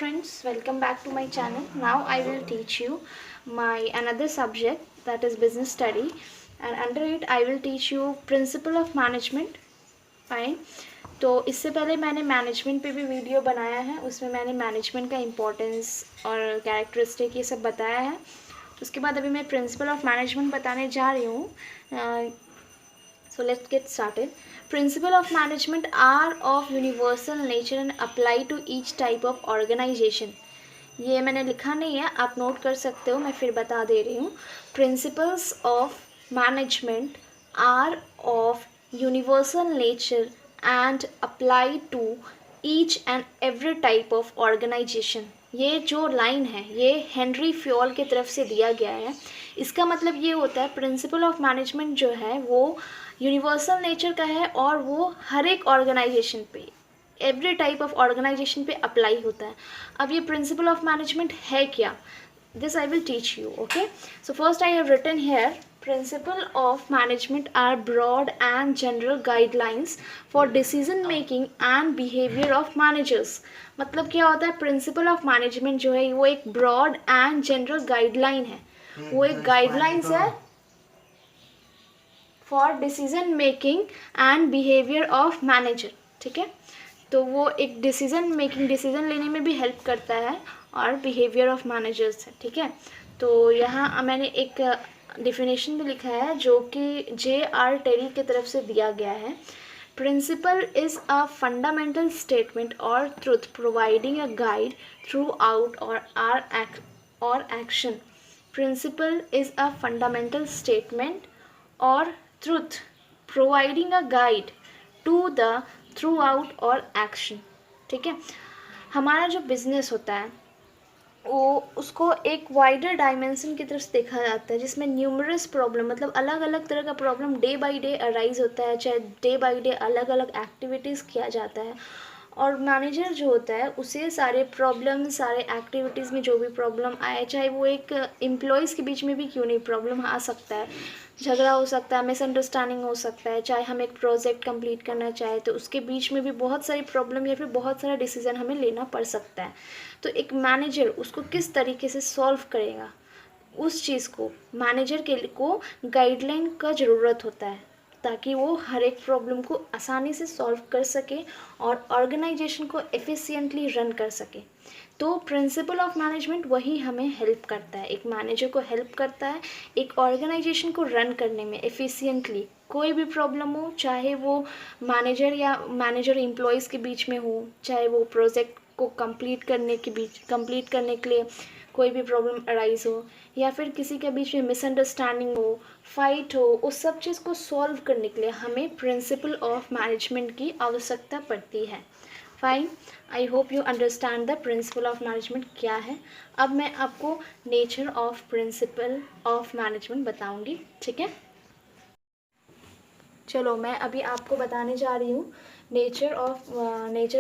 friends, welcome back to my channel. Now I will teach you my another subject, that is business study, and under it I will teach you principle of management. Fine. तो इससे पहले मैंने management पे भी video बनाया है, उसमें मैंने मैनेजमेंट का इम्पोर्टेंस और कैरेक्टरिस्टिक ये सब बताया है. उसके बाद अभी मैं प्रिंसिपल ऑफ मैनेजमेंट बताने जा रही हूँ. So let's get started. Principle of management are of universal nature and apply to each type of organization. ये मैंने लिखा नहीं है, आप नोट कर सकते हो, मैं फिर बता दे रही हूँ. Principles of management are of universal nature and apply to each and every type of organization. ये जो लाइन है ये हेनरी फ्योल की तरफ से दिया गया है. इसका मतलब ये होता है प्रिंसिपल ऑफ मैनेजमेंट जो है वो यूनिवर्सल नेचर का है और वो हर एक ऑर्गेनाइजेशन पे, एवरी टाइप ऑफ ऑर्गेनाइजेशन पे अप्लाई होता है. अब ये प्रिंसिपल ऑफ मैनेजमेंट है क्या, this I will teach you. Okay, so first I have written here principle of management are broad and general guidelines for decision making and behavior of managers. मतलब क्या होता है, प्रिंसिपल ऑफ मैनेजमेंट जो है वो एक ब्रॉड एंड जनरल गाइडलाइन है, वो एक गाइडलाइंस है for decision making and behaviour of manager. ठीक है, तो वो एक डिसीजन लेने में भी हेल्प करता है और बिहेवियर ऑफ मैनेजर्स है. ठीक है, तो यहाँ मैंने एक डिफिनेशन भी लिखा है जो कि J.R. टेरी की तरफ से दिया गया है. Principle is a fundamental statement or truth providing a guide throughout or action. Principle is a fundamental statement or truth providing a guide to the throughout or action. ठीक है, हमारा जो बिजनेस होता है वो उसको एक wider dimension की तरफ देखा जाता है जिसमें न्यूमरस प्रॉब्लम, मतलब अलग अलग तरह का problem day by day arise होता है, चाहे डे बाय डे अलग अलग एक्टिविटीज़ किया जाता है. और मैनेजर जो होता है उसे सारे प्रॉब्लम, सारे एक्टिविटीज़ में जो भी प्रॉब्लम आए, चाहे वो एक एम्प्लॉयज़ के बीच में भी क्यों नहीं प्रॉब्लम आ सकता है, झगड़ा हो सकता है, मिसअंडरस्टैंडिंग हो सकता है, चाहे हम एक प्रोजेक्ट कंप्लीट करना चाहे तो उसके बीच में भी बहुत सारी प्रॉब्लम या फिर बहुत सारा डिसीजन हमें लेना पड़ सकता है. तो एक मैनेजर उसको किस तरीके से सॉल्व करेगा, उस चीज़ को मैनेजर को गाइडलाइन का ज़रूरत होता है ताकि वो हर एक प्रॉब्लम को आसानी से सॉल्व कर सके और ऑर्गेनाइजेशन को एफिशिएंटली रन कर सके. तो प्रिंसिपल ऑफ मैनेजमेंट वही हमें हेल्प करता है, एक मैनेजर को हेल्प करता है एक ऑर्गेनाइजेशन को रन करने में एफिशिएंटली. कोई भी प्रॉब्लम हो, चाहे वो मैनेजर या मैनेजर एम्प्लॉयज़ के बीच में हो, चाहे वो प्रोजेक्ट को कंप्लीट करने के लिए कोई भी प्रॉब्लम अराइज हो, या फिर किसी के बीच में मिसअंडरस्टैंडिंग हो, फाइट हो, उस सब चीज़ को सॉल्व करने के लिए हमें प्रिंसिपल ऑफ मैनेजमेंट की आवश्यकता पड़ती है. Fine, I hope you understand the principle of management क्या है. अब मैं आपको nature of principal of management बताऊंगी. ठीक है, चलो मैं अभी आपको बताने जा रही हूँ नेचर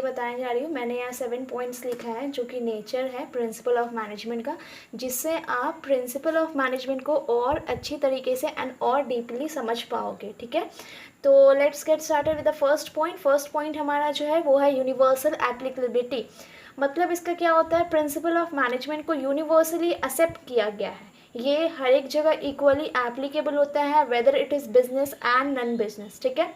बताने जा रही हूँ. मैंने यहाँ 7 पॉइंट्स लिखा है जो कि नेचर है प्रिंसिपल ऑफ मैनेजमेंट का, जिससे आप प्रिंसिपल ऑफ मैनेजमेंट को और अच्छी तरीके से एंड और डीपली समझ पाओगे. ठीक है, तो let's get started with the first point हमारा जो है वो है यूनिवर्सल एप्लीकेबिलिटी. मतलब इसका क्या होता है, प्रिंसिपल ऑफ मैनेजमेंट को यूनिवर्सली एक्सेप्ट किया गया है, ये हर एक जगह इक्वली एप्लीकेबल होता है, whether it is business and non business. ठीक है,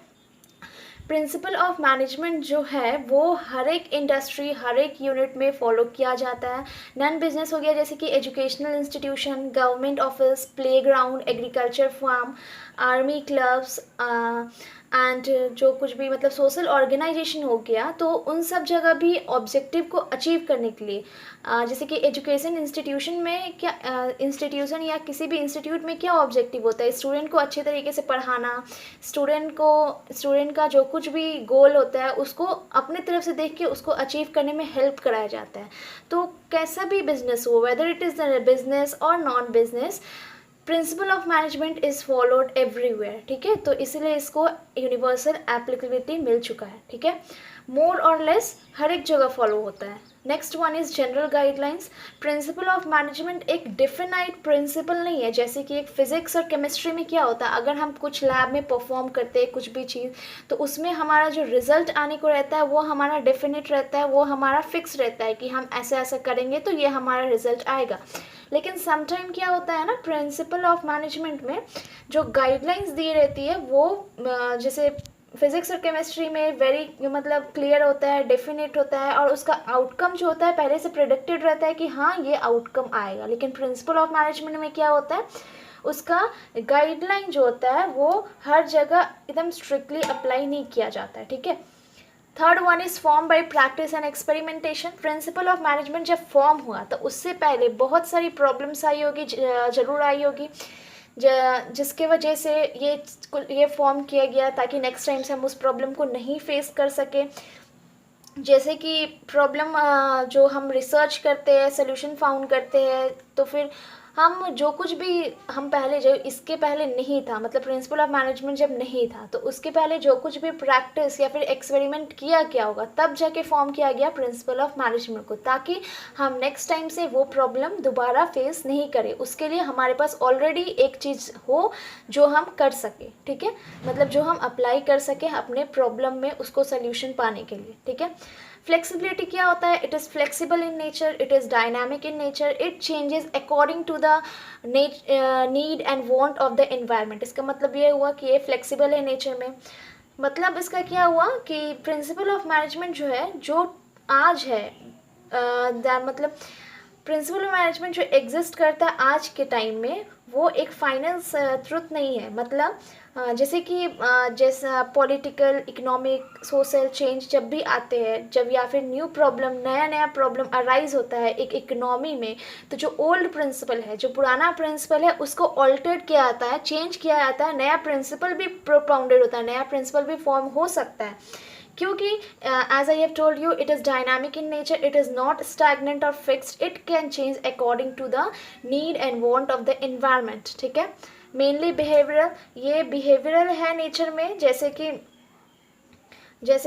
प्रिंसिपल ऑफ मैनेजमेंट जो है वो हर एक इंडस्ट्री, हर एक यूनिट में फॉलो किया जाता है. नॉन बिजनेस हो गया जैसे कि educational institution, government office, playground, agriculture farm, army clubs and जो कुछ भी मतलब सोशल ऑर्गेनाइजेशन हो गया. तो उन सब जगह भी ऑब्जेक्टिव को अचीव करने के लिए जैसे कि एजुकेशन इंस्टीट्यूशन में क्या इंस्टीट्यूशन या किसी भी इंस्टीट्यूट में क्या ऑब्जेक्टिव होता है, स्टूडेंट को अच्छे तरीके से पढ़ाना, स्टूडेंट का जो कुछ भी गोल होता है उसको अपने तरफ से देख के उसको अचीव करने में हेल्प कराया जाता है. तो कैसा भी बिजनेस हो, वेदर इट इज़ बिजनेस और non business, principal of management is followed everywhere, ठीक है, तो इसलिए इसको यूनिवर्सल एप्लीकेबिलिटी मिल चुका है, ठीक है, मोर और लेस हर एक जगह फॉलो होता है। Next one is general guidelines. Principal of management एक डिफिनाइट प्रिंसिपल नहीं है, जैसे कि एक फिजिक्स और केमिस्ट्री में क्या होता है, अगर हम कुछ लैब में परफॉर्म करते हैं कुछ भी चीज़, तो उसमें हमारा जो रिजल्ट आने को रहता है वो हमारा डेफिनेट रहता है, वो हमारा फिक्स रहता है कि हम ऐसे ऐसा करेंगे तो ये हमारा रिजल्ट आएगा। लेकिन समटाइम क्या होता है ना, प्रिंसिपल ऑफ मैनेजमेंट में जो गाइडलाइंस दी रहती है वो जैसे फिजिक्स और केमिस्ट्री में वेरी मतलब क्लियर होता है, डेफिनेट होता है, और उसका आउटकम जो होता है पहले से प्रेडिक्टेड रहता है कि हाँ ये आउटकम आएगा। लेकिन प्रिंसिपल ऑफ मैनेजमेंट में क्या होता है, उसका गाइडलाइन जो होता है वो हर जगह एकदम स्ट्रिक्टली अप्लाई नहीं किया जाता है, ठीक है। Third one is form by practice and experimentation. Principal of management जब फॉर्म हुआ तो उससे पहले बहुत सारी प्रॉब्लम्स आई होगी, जरूर आई होगी, जिसके वजह से ये फॉर्म किया गया ताकि नेक्स्ट टाइम से हम उस प्रॉब्लम को नहीं फेस कर सके। जैसे कि प्रॉब्लम जो हम रिसर्च करते हैं, सोल्यूशन फाउंड करते हैं, तो फिर हम जो कुछ भी हम पहले जो इसके पहले नहीं था, मतलब प्रिंसिपल ऑफ मैनेजमेंट जब नहीं था तो उसके पहले जो कुछ भी प्रैक्टिस या फिर एक्सपेरिमेंट किया गया होगा तब जाके फॉर्म किया गया प्रिंसिपल ऑफ मैनेजमेंट को, ताकि हम नेक्स्ट टाइम से वो प्रॉब्लम दोबारा फेस नहीं करें। उसके लिए हमारे पास ऑलरेडी एक चीज़ हो जो हम कर सके, ठीक है, मतलब जो हम अप्लाई कर सके अपने प्रॉब्लम में उसको सोल्यूशन पाने के लिए, ठीक है। फ्लेक्सिबिलिटी क्या होता है, it is flexible in nature, it is dynamic in nature, it changes according to the need and want of the environment. इसका मतलब ये हुआ कि ये फ्लेक्सिबल है नेचर में, मतलब इसका क्या हुआ कि प्रिंसिपल ऑफ मैनेजमेंट जो है जो आज है मतलब प्रिंसिपल ऑफ मैनेजमेंट जो एग्जिस्ट करता है आज के टाइम में वो एक फाइनल ट्रुथ नहीं है। मतलब जैसे कि जैसा पॉलिटिकल, इकोनॉमिक, सोशल चेंज जब भी आते हैं, जब या फिर न्यू प्रॉब्लम, नया नया प्रॉब्लम अराइज होता है एक इकोनॉमी में, तो जो ओल्ड प्रिंसिपल है, जो पुराना प्रिंसिपल है, उसको ऑल्टर्ड किया जाता है, चेंज किया जाता है, नया प्रिंसिपल भी प्रोपाउंडेड होता है, नया प्रिंसिपल भी फॉर्म हो सकता है। क्योंकि as I have told you, it is dynamic in nature, it is not stagnant or fixed, it can change according to the need and want of the environment, ठीक है। मेनली बिहेवियरल, ये behavioural है nature में, जैसे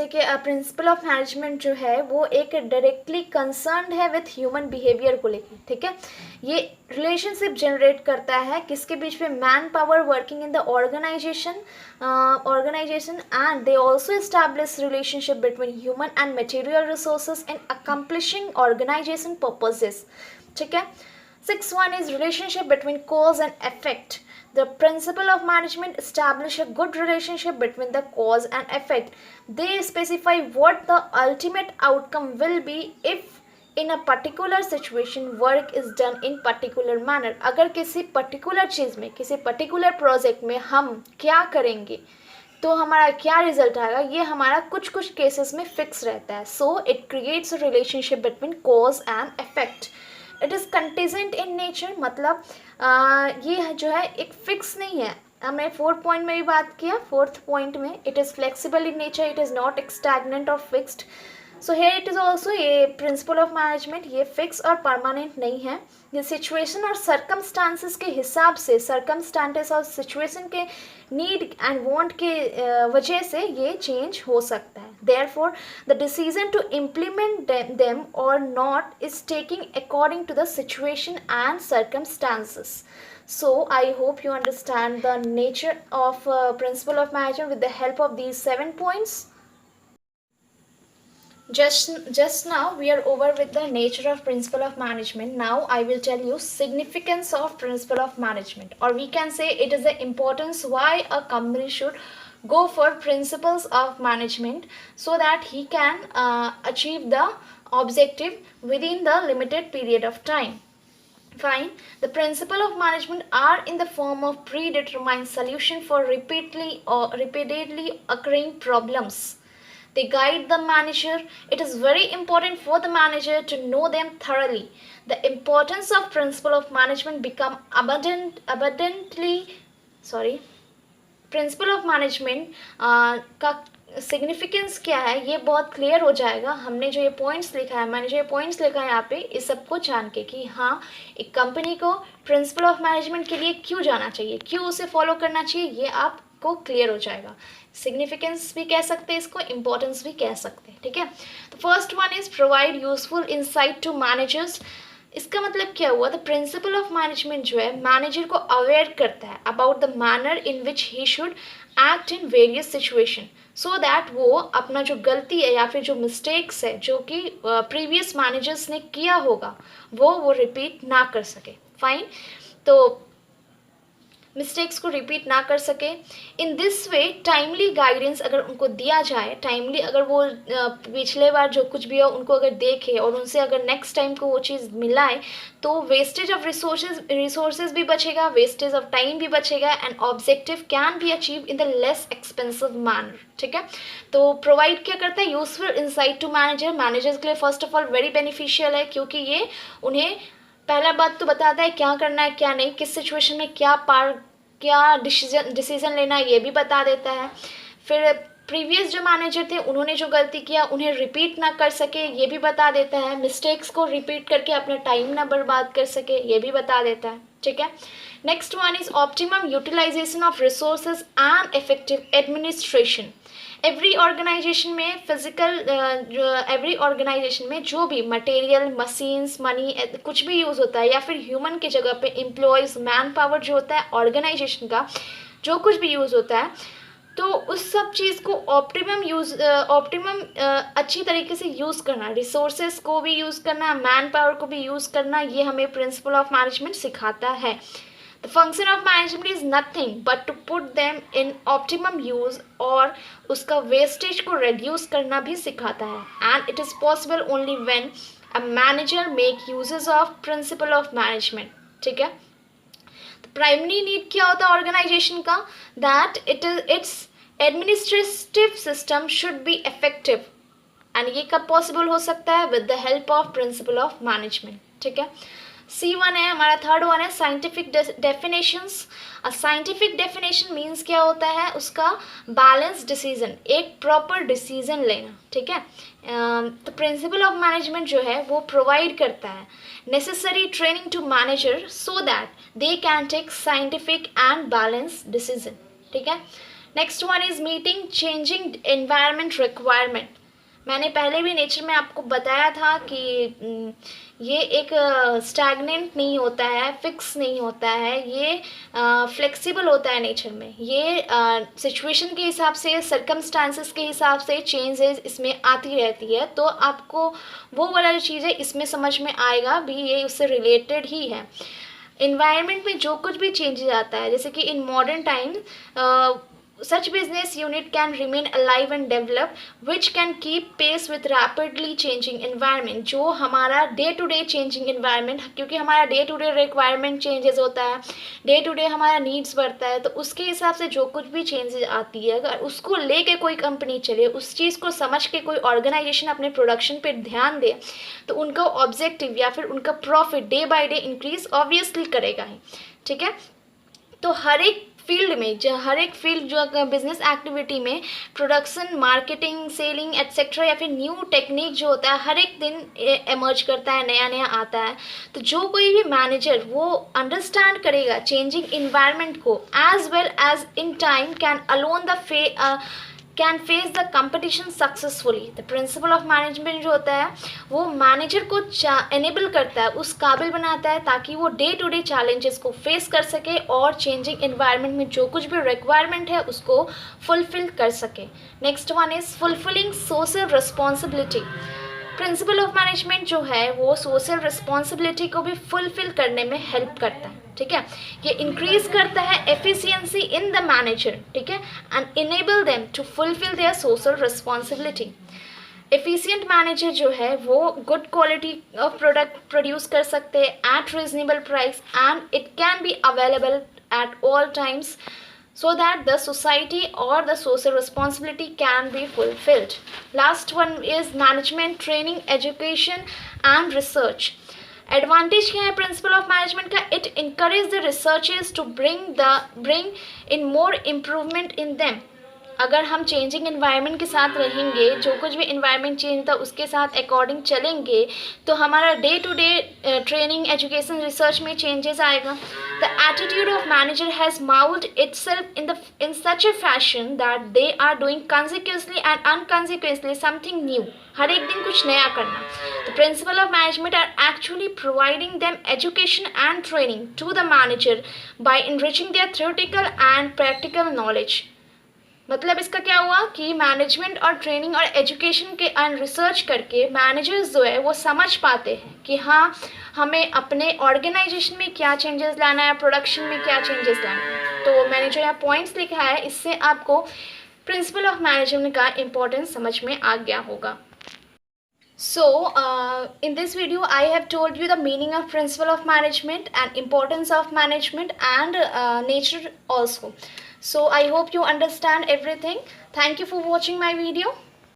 कि principal of management जो है वो एक डायरेक्टली कंसर्न्ड है विथ ह्यूमन बिहेवियर को लेकर, ठीक है। ये रिलेशनशिप जनरेट करता है किसके बीच में, man power working in the organisation and they also establish relationship between human and material resources in accomplishing organisation purposes, ठीक है। 6 is relationship between cause and effect. The principle of management establish a good relationship between the cause and effect. They specify what the ultimate outcome will be if in a particular situation work is done in particular manner. अगर किसी particular चीज़ में, किसी particular project में हम क्या करेंगे तो हमारा क्या रिजल्ट आएगा, ये हमारा कुछ कुछ केसेस में फिक्स रहता है। So it creates a relationship between cause and effect. It is contingent in nature, मतलब ये जो है एक फिक्स नहीं है। हमने 4th पॉइंट में भी बात किया, 4th पॉइंट में it is flexible in nature, it is not stagnant or fixed. So here it is also, ये प्रिंसिपल ऑफ मैनेजमेंट ये फिक्स और परमानेंट नहीं है, ये सिचुएशन और सर्कमस्टांसेस के हिसाब से, सर्कमस्टांसेस और सिचुएशन के नीड एंड वांट के वजह से ये चेंज हो सकता है। Therefore the decision to implement them or not is taking according to the situation and circumstances. So I hope you understand the nature of principle of management with the help of these 7 points. Just now we are over with the nature of principle of management. Now I will tell you significance of principle of management, or we can say it is the importance why a company should go for principles of management so that he can achieve the objective within the limited period of time. Fine. The principle of management are in the form of predetermined solution for repeatedly occurring problems. They guide the manager. It is very important for the manager to know them thoroughly. The importance of principle of management become principle of management का significance क्या है ये बहुत clear हो जाएगा हमने जो ये पॉइंट्स लिखा है, मैंने जो ये पॉइंट्स लिखा है यहाँ पे, इस सबको जान के कि हाँ एक कंपनी को प्रिंसिपल ऑफ मैनेजमेंट के लिए क्यों जाना चाहिए, क्यों उसे फॉलो करना चाहिए, ये आपको क्लियर हो जाएगा। सिग्निफिकेंस भी कह सकते हैं इसको, इंपॉर्टेंस भी कह सकते हैं, ठीक है। तो first one is provide useful insight to managers. इसका मतलब क्या हुआ, द प्रिंसिपल ऑफ मैनेजमेंट जो है मैनेजर को अवेयर करता है about the manner in which he should act in various situation, so that वो अपना जो गलती है या फिर जो मिस्टेक्स है जो कि प्रीवियस मैनेजर्स ने किया होगा वो रिपीट ना कर सके। फाइन, तो मिस्टेक्स को रिपीट ना कर सके। In this way timely guidance अगर उनको दिया जाए, टाइमली अगर वो पिछले बार जो कुछ भी हो उनको अगर देखे और उनसे अगर नेक्स्ट टाइम को वो चीज़ मिलाए तो वेस्टेज ऑफ रिसोर्सेज भी बचेगा, वेस्टेज ऑफ टाइम भी बचेगा and objective can be achieve in the less expensive manner, ठीक है। तो प्रोवाइड क्या करता है, useful insight to manager, managers के लिए first of all very beneficial है क्योंकि ये उन्हें पहला बात तो बताता है क्या करना है क्या नहीं, किस सिचुएशन में क्या डिसीजन लेना है ये भी बता देता है। फिर प्रीवियस जो मैनेजर थे उन्होंने जो गलती किया उन्हें रिपीट ना कर सके ये भी बता देता है, मिस्टेक्स को रिपीट करके अपना टाइम ना बर्बाद कर सके ये भी बता देता है, ठीक है। Next one is optimum utilisation of resources and effective administration. Every organisation में एवरी ऑर्गेनाइजेशन में जो भी मटेरियल, मशीन्स, मनी कुछ भी यूज़ होता है या फिर ह्यूमन की जगह पे एम्प्लॉयज़, मैन पावर जो होता है ऑर्गेनाइजेशन का जो कुछ भी यूज़ होता है तो उस सब चीज़ को ऑप्टिमम अच्छी तरीके से यूज़ करना, रिसोर्सेज को भी यूज़ करना, मैन पावर को भी यूज़ करना, ये हमें प्रिंसिपल ऑफ मैनेजमेंट सिखाता है। The function of management is nothing but to put them in optimum use और उसका wastage को reduce करना भी सिखाता है, and it is possible only when a manager make uses of principle of management, ठीक है। तो प्राइमरी नीड क्या होता है ऑर्गेनाइजेशन का, that its administrative system should be effective and ये कब possible हो सकता है, with the help of principle of management, ठीक है। C1 है हमारा, थर्ड वन है scientific definitions. Scientific definition means क्या होता है, उसका बैलेंस डिसीजन, एक प्रॉपर डिसीजन लेना, ठीक है। तो प्रिंसिपल ऑफ मैनेजमेंट जो है वो प्रोवाइड करता है necessary training to manager so that they can take scientific and balance decision, ठीक है। Next one is meeting changing environment requirement. मैंने पहले भी नेचर में आपको बताया था कि ये एक स्टैगनेंट नहीं होता है, फिक्स नहीं होता है, ये फ्लेक्सिबल होता है नेचर में, ये सिचुएशन के हिसाब से, सर्कमस्टांसेस के हिसाब से चेंजेस इसमें आती रहती है। तो आपको वो वाला जो चीज़ है इसमें समझ में आएगा भी, ये उससे रिलेटेड ही है। इन्वायरमेंट में जो कुछ भी चेंजेस आता है, जैसे कि in modern time such business unit can remain alive and develop which can keep pace with rapidly changing environment। जो हमारा day to day changing environment, क्योंकि हमारा day to day requirement changes होता है, डे टू डे हमारा needs बढ़ता है, तो उसके हिसाब से जो कुछ भी चेंजेस आती है अगर उसको लेके कोई कंपनी चले, उस चीज़ को समझ के कोई ऑर्गेनाइजेशन अपने प्रोडक्शन पे ध्यान दे तो उनका ऑब्जेक्टिव या फिर उनका profit day by day increase obviously करेगा ही, ठीक है। तो हर एक फील्ड में, हर एक फील्ड जो बिजनेस एक्टिविटी में प्रोडक्शन, मार्केटिंग, सेलिंग एट्सेट्रा या फिर न्यू टेक्निक जो होता है हर एक दिन एमर्ज करता है, नया नया आता है। तो जो कोई भी मैनेजर वो अंडरस्टैंड करेगा चेंजिंग इन्वायरमेंट को as well as in time can alone can face the competition successfully. The principle of management जो होता है वो मैनेजर को एनेबल करता है, उस काबिल बनाता है ताकि वो डे टू डे चैलेंजेस को फेस कर सके और चेंजिंग इन्वायरमेंट में जो कुछ भी रिक्वायरमेंट है उसको फुलफिल कर सके। Next one is fulfilling social responsibility. Principal of management जो है वो सोशल रिस्पॉन्सिबिलिटी को भी फुलफिल करने में हेल्प करता है, ठीक है। ये इंक्रीज करता है एफिशिएंसी इन द मैनेजर, ठीक है, and enable them to fulfil their social responsibility. Efficient manager जो है वो good quality of product produce कर सकते हैं at reasonable price and it can be available at all times so that the society or the social responsibility can be fulfilled. Last one is management training, education and research. Advantage क्या है principal of management का, it encourage the researchers to bring in more improvement in them अगर हम changing environment के साथ रहेंगे, जो कुछ भी इन्वायरमेंट चेंज होता है उसके साथ अकॉर्डिंग चलेंगे, तो हमारा day to day training, education, research में चेंजेस आएगा. The attitude of manager has mould itself in such a fashion that they are doing consequently and unconsequently something new. हर एक दिन कुछ नया करना. The principle of management are actually providing them education and training to the manager by enriching their theoretical and practical knowledge. मतलब इसका क्या हुआ कि मैनेजमेंट और ट्रेनिंग और एजुकेशन के एंड रिसर्च करके मैनेजर्स जो है वो समझ पाते हैं कि हाँ, हमें अपने ऑर्गेनाइजेशन में क्या चेंजेस लाना है, प्रोडक्शन में क्या चेंजेस लाना है. तो मैंने जो यहाँ पॉइंट्स लिखा है, इससे आपको प्रिंसिपल ऑफ मैनेजमेंट का इम्पोर्टेंस समझ में आ गया होगा. So, in this video, I have told you the meaning of principle of management and importance of management and nature also. So, I hope you understand everything. Thank you for watching my video.